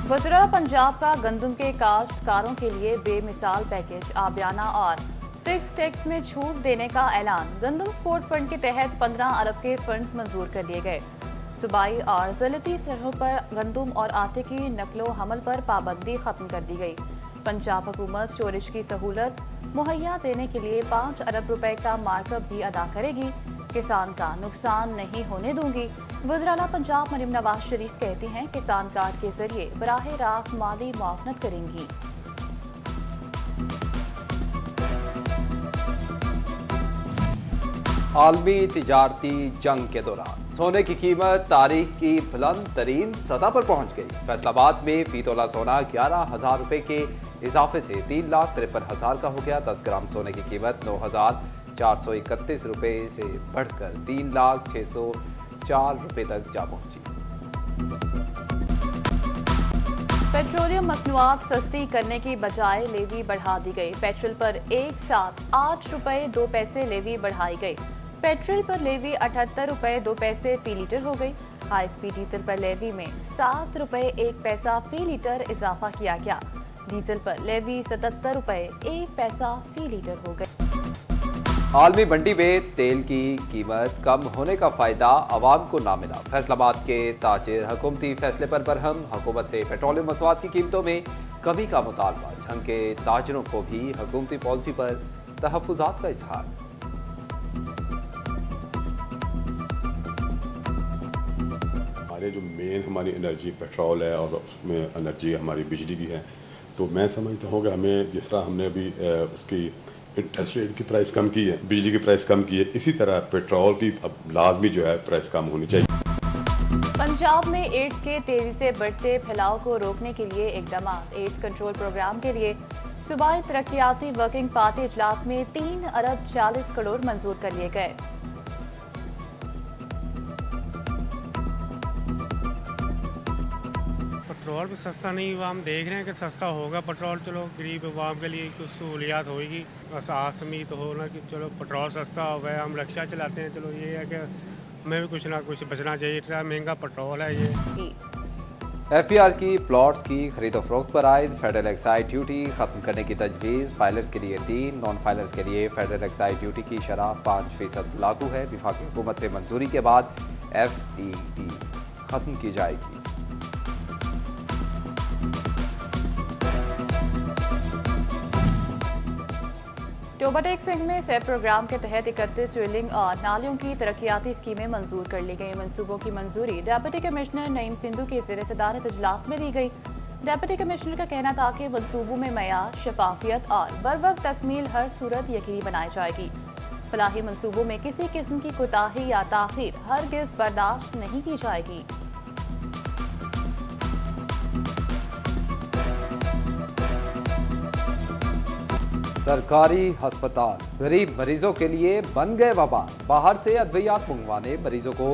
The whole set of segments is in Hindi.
गुजरात पंजाब का गंदम के काश्तकारों के लिए बेमिसाल पैकेज, आबियाना और फिक्स टैक्स में छूट देने का ऐलान। गंदम सपोर्ट फंड के तहत 15 अरब के फंड मंजूर कर लिए गए। सूबाई और ज़िलती सरहद पर गंदम और आटे की नकलो हमल पर पाबंदी खत्म कर दी गई। पंजाब हुकूमत स्टोरेज की सहूलत मुहैया देने के लिए 5 अरब रुपए का मार्कअप भी अदा करेगी। किसान का नुकसान नहीं होने दूंगी। वज़ीर-ए-आला पंजाब मरियम नवाज शरीफ कहती हैं, किसान कार्ड के जरिए बराह रास्त माली मुआवनत करेंगी। आलमी तिजारती जंग के दौरान सोने की कीमत तारीख की बुलंद तरीन सतह पर पहुंच गई। फैसलाबाद में फी तोला सोना 11,000 रुपए के इजाफे से 3,53,000 का हो गया। 10 ग्राम सोने की कीमत 9,431 रुपए से बढ़कर 3,06,04 रुपए तक जा पहुंची। पेट्रोलियम मसनूआत सस्ती करने की बजाय लेवी बढ़ा दी गई। पेट्रोल पर एक साथ 8 रुपए 2 पैसे लेवी बढ़ाई गई। पेट्रोल पर लेवी 78 रुपए 2 पैसे फी लीटर हो गई। हाई स्पीड डीजल पर लेवी में 7 रुपए 1 पैसा फी लीटर इजाफा किया गया। डीजल पर लेवी 77 रुपए 1 पैसा फी लीटर हो गई। आलमी मंडी में तेल की कीमत कम होने का फायदा आवाम को ना मिला। फैसलाबाद के ताजिर हुकूमती फैसले पर बरहम। हुकूमत से पेट्रोलियम मसनूआत की कीमतों में कमी का मुतालबा। झंग के ताजिरों को भी हुकूमती पॉलिसी पर तहफ्फुज़ात का इजहार। हमारे जो मेन हमारी एनर्जी पेट्रोल है और उसमें एनर्जी हमारी बिजली की है, तो मैं समझता हूँ कि हमें जिस तरह हमने अभी उसकी इंटरेस्ट रेट की प्राइस कम की है, बिजली की प्राइस कम की है, इसी तरह पेट्रोल की अब लाजमी जो है प्राइस कम होनी चाहिए। पंजाब में एड्स के तेजी से बढ़ते फैलाव को रोकने के लिए इकदाम। एड्स कंट्रोल प्रोग्राम के लिए सूबाई तरक्याती वर्किंग पार्टी इजलास में 3 अरब 40 करोड़ मंजूर कर लिए गए। पेट्रोल भी सस्ता नहीं हुआ, हम देख रहे हैं कि सस्ता होगा पेट्रोल। चलो गरीब अवाम के लिए कुछ सहूलियात होगी, बस आस उम्मीद हो ना कि चलो पेट्रोल सस्ता हो गया। हम रिक्शा चलाते हैं, चलो ये है कि हमें भी कुछ ना कुछ बचना चाहिए। इतना महंगा पेट्रोल है ये। FPR की प्लॉट्स की खरीदो फरोख्त पर आयद फेडरल एक्साइज ड्यूटी खत्म करने की तजवीज़। फाइलर्स के लिए 3, नॉन फाइलर्स के लिए फेडरल एक्साइज ड्यूटी की शरह 5% लागू है। विफाकी हुकूमत से मंजूरी के बाद FET खत्म की जाएगी। टोबाटेक सिंह में फेब प्रोग्राम के तहत 31 ड्रिलिंग और नालियों की तरक्याती स्कीमें मंजूर कर ली गई। मंसूबों की मंजूरी डिप्टी कमिश्नर नईम सिंधु की ज़ेर सदारत इजलास में दी गई। डिप्टी कमिश्नर का कहना था कि मंसूबों में मयार, शफाफियत और बरवक्त तकमील हर सूरत यकीनी बनाई जाएगी। फलाही मंसूबों में किसी किस्म की कोताही या ताखीर हरगिज़ बर्दाश्त नहीं की जाएगी। सरकारी अस्पताल गरीब मरीजों के लिए बन गए वबाल। बाहर से अद्वियात मंगवाने, मरीजों को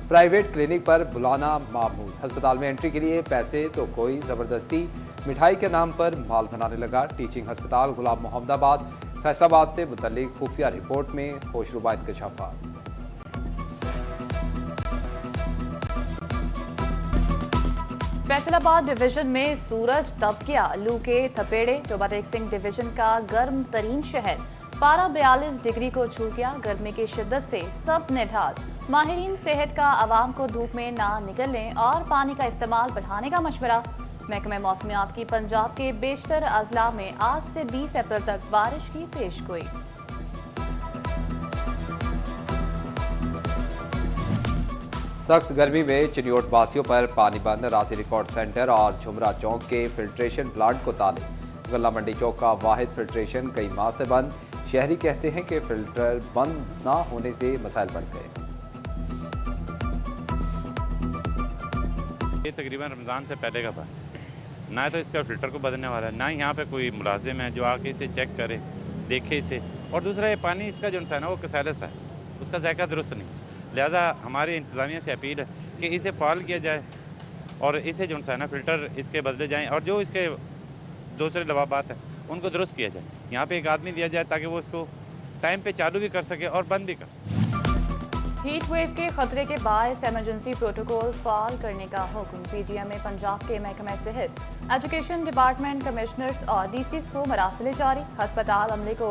प्राइवेट क्लिनिक पर बुलाना मामूल। अस्पताल में एंट्री के लिए पैसे तो कोई जबरदस्ती मिठाई के नाम पर माल बनाने लगा। टीचिंग अस्पताल गुलाम मोहम्मदाबाद फैसलाबाद से मुतल्लिक खुफिया रिपोर्ट में होशरुबा इंकशाफात। फैसलाबाद डिवीजन में सूरज तप गया, लू के थपेड़े। टोबाटेक सिंह डिवीजन का गर्म तरीन शहर, पारा 42 डिग्री को छू गया। गर्मी की शिद्दत से सब निढाल। माहिरीन सेहत का आवाम को धूप में ना निकलने और पानी का इस्तेमाल बढ़ाने का मशवरा। महकमे मौसमियात की पंजाब के बेशतर अजला में आज से 20 अप्रैल तक बारिश की पेशगोई। सख्त गर्मी में चिनियोट वासियों पर पानी बंद। राजी रिकॉर्ड सेंटर और झुमरा चौक के फिल्ट्रेशन प्लांट को ताले। गल्ला मंडी चौक का वाहिद फिल्ट्रेशन कई माह से बंद। शहरी कहते हैं कि फिल्टर बंद ना होने से मसाइल बढ़ गए। ये तकरीबन रमज़ान से पहले का था, ना तो इसका फिल्टर को बदलने वाला है, ना यहाँ पे कोई मुलाजिम है जो आके इसे चेक करे, देखे इसे। और दूसरा ये पानी इसका जो है ना वो कसैलस है, उसका जायका दुरुस्त नहीं। लिहाजा हमारी इंतज़ामिया से अपील है कि इसे फाल किया जाए और इसे जो है ना फिल्टर इसके बदले जाएँ और जो इसके दूसरे लवाबात हैं उनको दुरुस्त किया जाए। यहाँ पे एक आदमी दिया जाए ताकि वो इसको टाइम पे चालू भी कर सके और बंद भी कर सके। हीट वेव के खतरे के बायस इमरजेंसी प्रोटोकॉल फाल करने का हुक्म। पीजीएम में पंजाब के महकमे सेहत, एजुकेशन डिपार्टमेंट, कमिश्नर्स और डीसीज को मरासले जारी। अस्पताल अमले को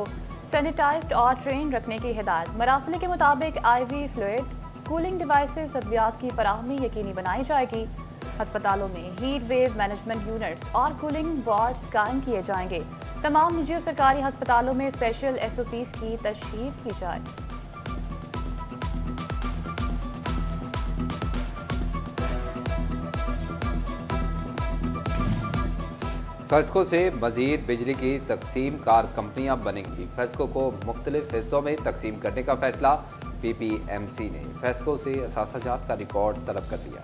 सैनिटाइज्ड और ट्रेन रखने की हिदायत। मरासले के मुताबिक IV फ्लूइड, कूलिंग डिवाइसेस, अद्वियात की फराहमी यकीनी बनाई जाएगी। अस्पतालों में हीट वेव मैनेजमेंट यूनिट्स और कूलिंग वार्ड्स कायम किए जाएंगे। तमाम निजी और सरकारी अस्पतालों में स्पेशल SOPs की तशहीर की जाए। फेस्को से मजीद बिजली की तकसीम कार कंपनियां बनेंगी। फेस्को को मुख्तलिफ हिस्सों में तकसीम करने का फैसला। PPMC ने फेस्को से असासाजात का रिकॉर्ड तलब कर लिया।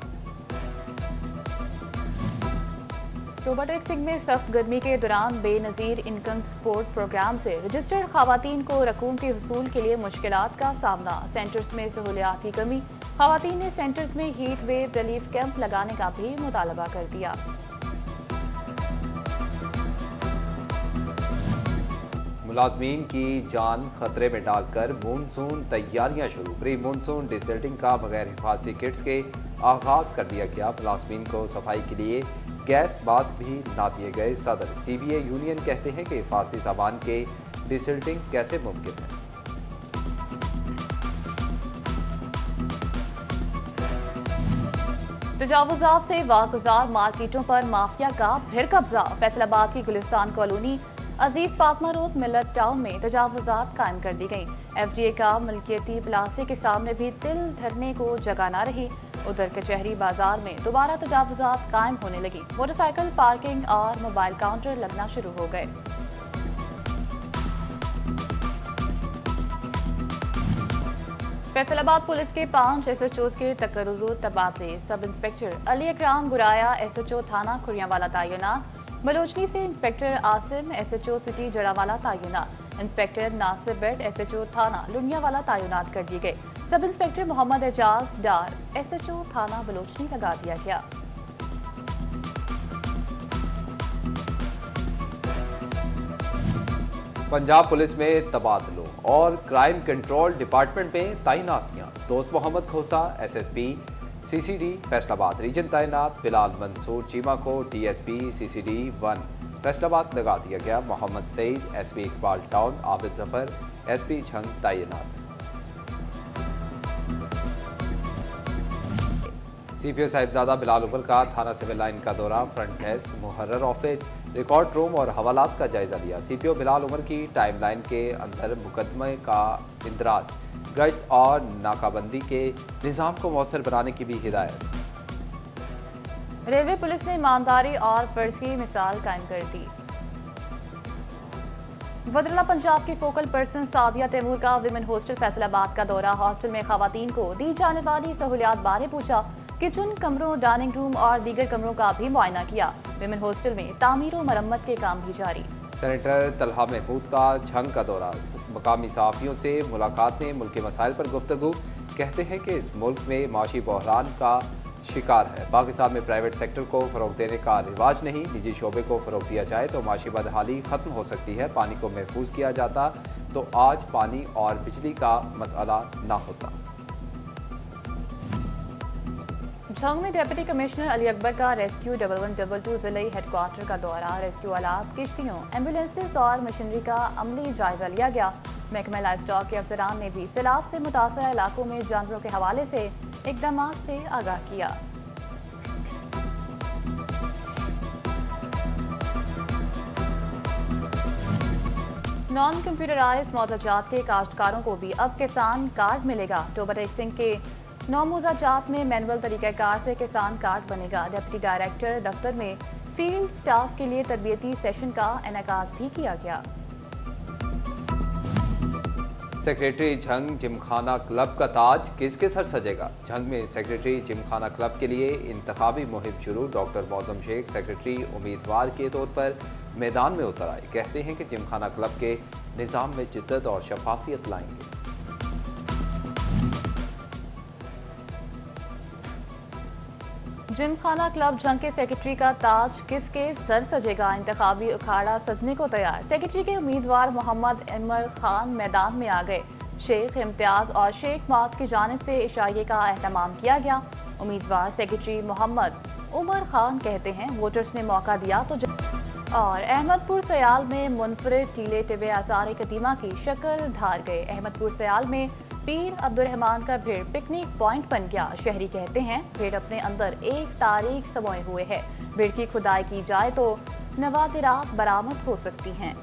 शोबा टैक्सिंग में सख्त गर्मी के दौरान बेनजीर इनकम सपोर्ट प्रोग्राम से रजिस्टर्ड खवातीन को रकूम के हुसूल के लिए मुश्किलात का सामना। सेंटर्स में सहूलियात की कमी। खवातीन ने सेंटर्स में हीट वेव रिलीफ कैंप लगाने का भी मुतालबा कर दिया। मुलाजमीन की जान खतरे में डालकर मानसून तैयारियां शुरू। प्री मानसून डिसल्टिंग का बगैर हिफाजती किट्स के आगाज कर दिया गया। मुलाजमीन को सफाई के लिए गैस मास्क भी ना दिए गए। सदर CBA यूनियन कहते हैं कि हिफाजती सामान के डिसल्टिंग कैसे मुमकिन है। तजावुजात से वागुजार मार्केटों पर माफिया का फिर कब्जा। फैसलाबाद की गुलिस्तान कॉलोनी अजीज फातमा रोड मिलत टाउन में तजावुजात कायम कर दी गई। FGA का मिल्कियती प्लाजे के सामने भी तिल धरने को जगह न रही। उधर कचहरी बाजार में दोबारा तजावुजात कायम होने लगी। मोटरसाइकिल पार्किंग और मोबाइल काउंटर लगना शुरू हो गए। फैसलाबाद पुलिस के 5 SHOs के तकर्रुर तबादले। Sub inspector Ali Akram Guraya SHO थाना खुरियांवाला तैनात। बलोचनी से inspector Asim SHO city Jaranwala तैनात। इंस्पेक्टर नासिर बेट SHO थाना लुनियावाला तैनात कर दिए गए। सब इंस्पेक्टर मोहम्मद एजाज डार SHO थाना बलोचनी लगा दिया गया। पंजाब पुलिस में तबादलों और क्राइम कंट्रोल डिपार्टमेंट में तैनातियां। दोस्त मोहम्मद खोसा SSP CCD फैसलाबाद रीजन तैनात। बिलाल मंसूर चीमा को DSP CCD 1 फैसलाबाद लगा दिया गया। Mohammad Saeed SP Iqbal town, Abid Zafar SP Jhang तैनात। CPO साहिबजादा बिलाल उमर का थाना सिविल लाइन का दौरा। फ्रंट डेस्क, मुहर्रर ऑफिस, रिकॉर्ड रूम और हवालात का जायजा लिया। CPO बिलाल उमर की टाइमलाइन के अंदर मुकदमे का इंदराज, गश्त और नाकाबंदी के निजाम को मौसर बनाने की भी हिदायत। रेलवे पुलिस ने ईमानदारी और फर्ज की मिसाल कायम कर दी। वदरला पंजाब की फोकल पर्सन सादिया तैमूर का विमेन हॉस्टल फैसलाबाद का दौरा। हॉस्टल में खवातीन को दी जाने वाली सहूलियात बारे पूछा। किचन, कमरों, डाइनिंग रूम और दीगर कमरों का भी मुआयना किया। विमेन हॉस्टल में तामीर और मरम्मत के काम भी जारी। सेनेटर तलहा महमूद का झंग का दौरा। मकामी सहाफियों से मुलाकात में मुल्क के मसाइल पर गुफ्तगू। कहते हैं कि इस मुल्क में माशी बहरान का शिकार है। पाकिस्तान में प्राइवेट सेक्टर को फरोग देने का रिवाज नहीं। निजी शोबे को फरोग दिया जाए तो माशी बदहाली खत्म हो सकती है। पानी को महफूज किया जाता तो आज पानी और बिजली का मसला ना होता। झंग में डिप्टी कमिश्नर अली अकबर का रेस्क्यू 1122 जिले हेडक्वार्टर का दौरा। रेस्क्यू आलात, किश्तियों, एम्बुलेंसेज और मशीनरी का अमली जायजा लिया गया। महकमा लाइफ स्टॉक के अफसरान ने भी सैलाब से मुतासर इलाकों में जानवरों के हवाले से इकदाम से आगाह किया। नॉन कंप्यूटराइज मौजाजात के काश्तकारों को भी अब किसान कार्ड मिलेगा। शोबा टैक्सिंग के 9 मौजाजात में मैनुअल तरीक़ाकार से किसान कार्ड बनेगा। डिप्टी डायरेक्टर दफ्तर में फील्ड स्टाफ के लिए तरबियती सेशन का इनेकाद भी किया गया। सेक्रेटरी झंग जिमखाना क्लब का ताज किसके सर सजेगा? झंग में सेक्रेटरी जिमखाना क्लब के लिए इंतखाबी मुहिम शुरू। डॉक्टर मौजम शेख सेक्रेटरी उम्मीदवार के तौर पर मैदान में उतर आए। कहते हैं कि जिमखाना क्लब के निजाम में जिद्दत और शफाफियत लाएंगे। जिमखाना क्लब झंग के सेक्रेटरी का ताज किसके सर सजेगा? इंतखाबी अखाड़ा सजने को तैयार। सेक्रेटरी के उम्मीदवार मोहम्मद इमर खान मैदान में आ गए। शेख इम्तियाज और शेख माज की जानिब से इशाइये का एहतमाम किया गया। उम्मीदवार सेक्रेटरी मोहम्मद उमर खान कहते हैं, वोटर्स ने मौका दिया तो और अहमदपुर सयाल में मुनफरिद टीले टिबे आसार कदीमा की शक्ल ढार गए। अहमदपुर सयाल में पीर अब्दुर्रहमान का भीड़ पिकनिक पॉइंट बन गया। शहरी कहते हैं, भीड़ अपने अंदर एक तारीख समोए हुए है। भीड़ की खुदाई की जाए तो नवादिरात बरामद हो सकती हैं।